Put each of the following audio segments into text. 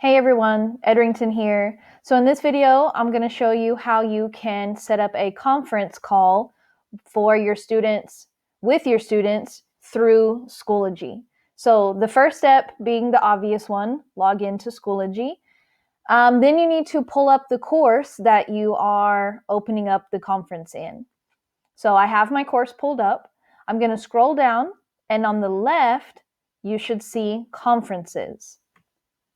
Hey everyone, Edrington here. So in this video, I'm going to show you how you can set up a conference call for your students, with your students through Schoology. So the first step being the obvious one, log into Schoology. Then you need to pull up the course that you are opening up the conference in. So I have my course pulled up. I'm going to scroll down, and on the left, you should see conferences.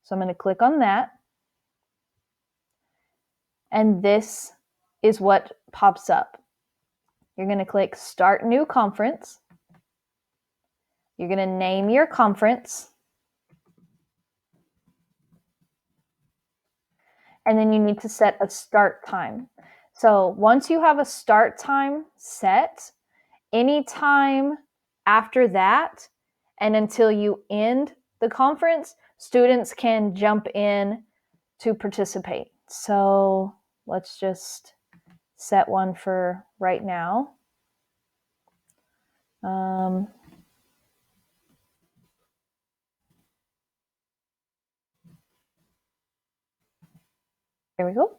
So I'm going to click on that. And this is what pops up. You're going to click Start New Conference. You're going to name your conference. And then you need to set a start time. So once you have a start time set, any time after that and until you end the conference, students can jump in to participate. So let's just set one for right now. There we go.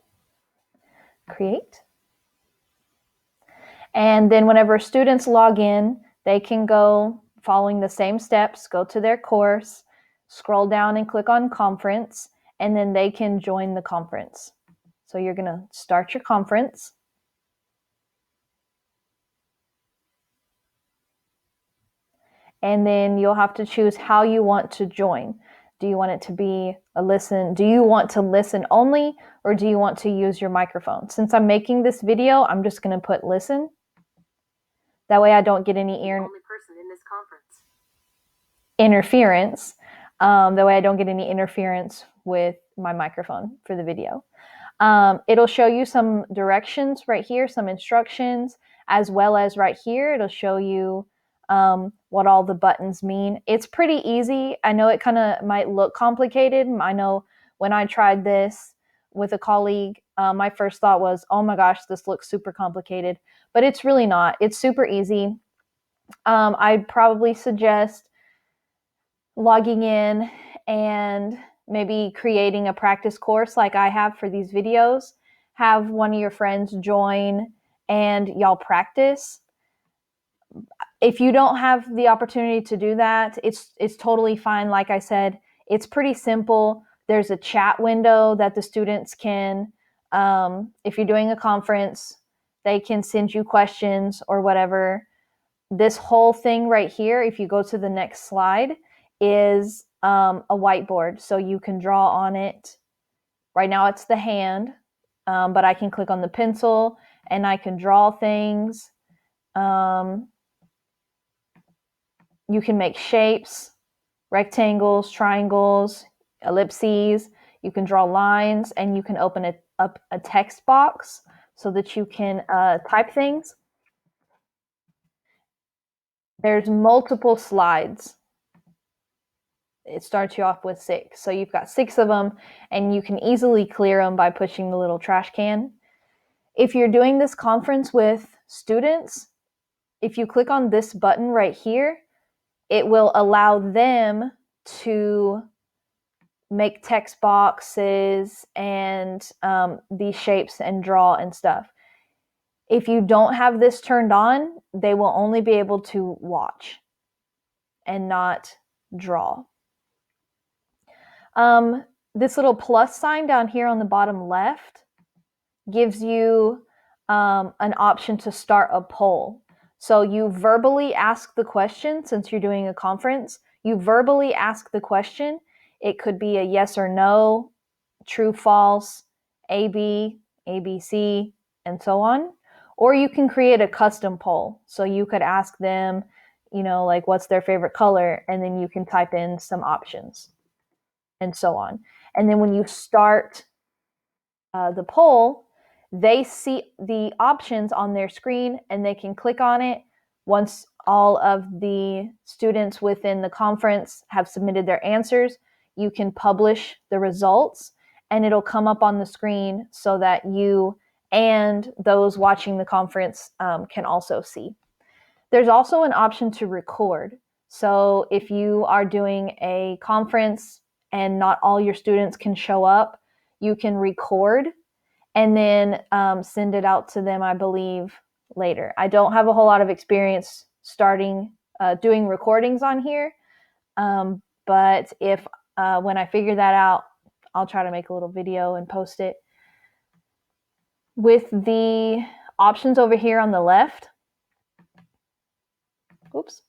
Create. And then whenever students log in, they can go following the same steps, go to their course, scroll down and click on conference, and then they can join the conference. So you're going to start your conference. And then you'll have to choose how you want to join. Do you want it to be a listen? Do you want to listen only, or do you want to use your microphone? Since I'm making this video, I'm just going to put listen. That way I don't get any only person in this conference. interference. That way I don't get any interference with my microphone for the video. It'll show you some directions right here, some instructions, as well as right here, it'll show you what all the buttons mean. It's pretty easy. I know it kind of might look complicated. I know when I tried this with a colleague, my first thought was, oh my gosh, this looks super complicated, but it's really not. It's super easy. I'd probably suggest logging in and maybe creating a practice course like I have for these videos. Have one of your friends join and y'all practice. If you don't have the opportunity to do that, it's totally fine. Like I said, it's pretty simple. There's a chat window that the students can, if you're doing a conference, they can send you questions or whatever. This whole thing right here, if you go to the next slide, is a whiteboard. So you can draw on it. Right now it's the hand, but I can click on the pencil and I can draw things. You can make shapes, rectangles, triangles, ellipses. You can draw lines, and you can open up a text box so that you can type things. There's multiple slides. It starts you off with 6. So you've got 6 of them, and you can easily clear them by pushing the little trash can. If you're doing this conference with students, if you click on this button right here, it will allow them to make text boxes and these shapes and draw and stuff. If you don't have this turned on, they will only be able to watch and not draw. This little plus sign down here on the bottom left gives you an option to start a poll. So you verbally ask the question. Since you're doing a conference, you verbally ask the question. It could be a yes or no, true, false, AB, ABC, and so on. Or you can create a custom poll. So you could ask them, like what's their favorite color, and then you can type in some options and so on. And then when you start the poll, they see the options on their screen and they can click on it. Once all of the students within the conference have submitted their answers, you can publish the results and it'll come up on the screen so that you and those watching the conference can also see. There's also an option to record. So if you are doing a conference and not all your students can show up, you can record and then send it out to them, I believe, later. I don't have a whole lot of experience doing recordings on here, but if when I figure that out, I'll try to make a little video and post it. With the options over here on the left, oops,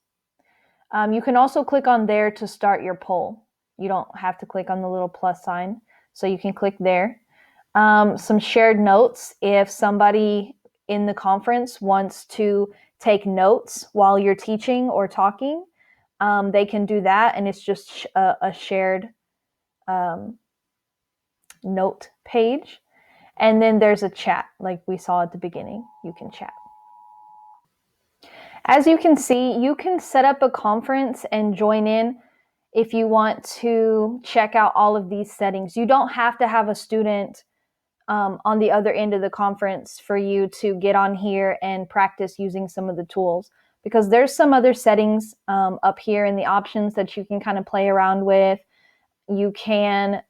you can also click on there to start your poll. You don't have to click on the little plus sign, so you can click there. Some shared notes. If somebody in the conference wants to take notes while you're teaching or talking, they can do that, and it's just a shared note page. And then there's a chat, like we saw at the beginning. You can chat. As you can see, you can set up a conference and join in if you want to check out all of these settings. You don't have to have a student on the other end of the conference for you to get on here and practice using some of the tools, because there's some other settings up here in the options that you can kind of play around with. You can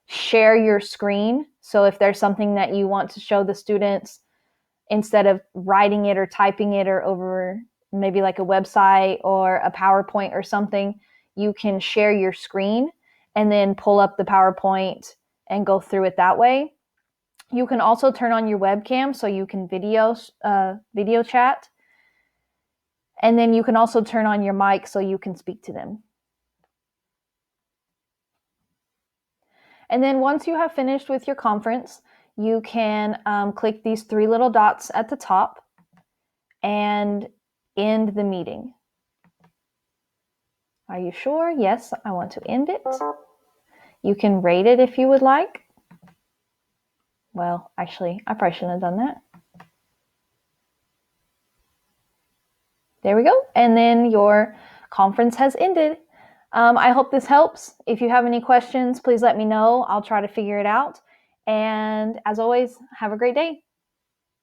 share your screen. So if there's something that you want to show the students, instead of writing it or typing it or over maybe like a website or a PowerPoint or something, you can share your screen and then pull up the PowerPoint and go through it that way. You can also turn on your webcam so you can video chat. And then you can also turn on your mic so you can speak to them. And then once you have finished with your conference, you can click these three little dots at the top and end the meeting. Are you sure? Yes, I want to end it. You can rate it if you would like. Well, actually, I probably shouldn't have done that. There we go. And then your conference has ended. I hope this helps. If you have any questions, please let me know. I'll try to figure it out. And as always, have a great day.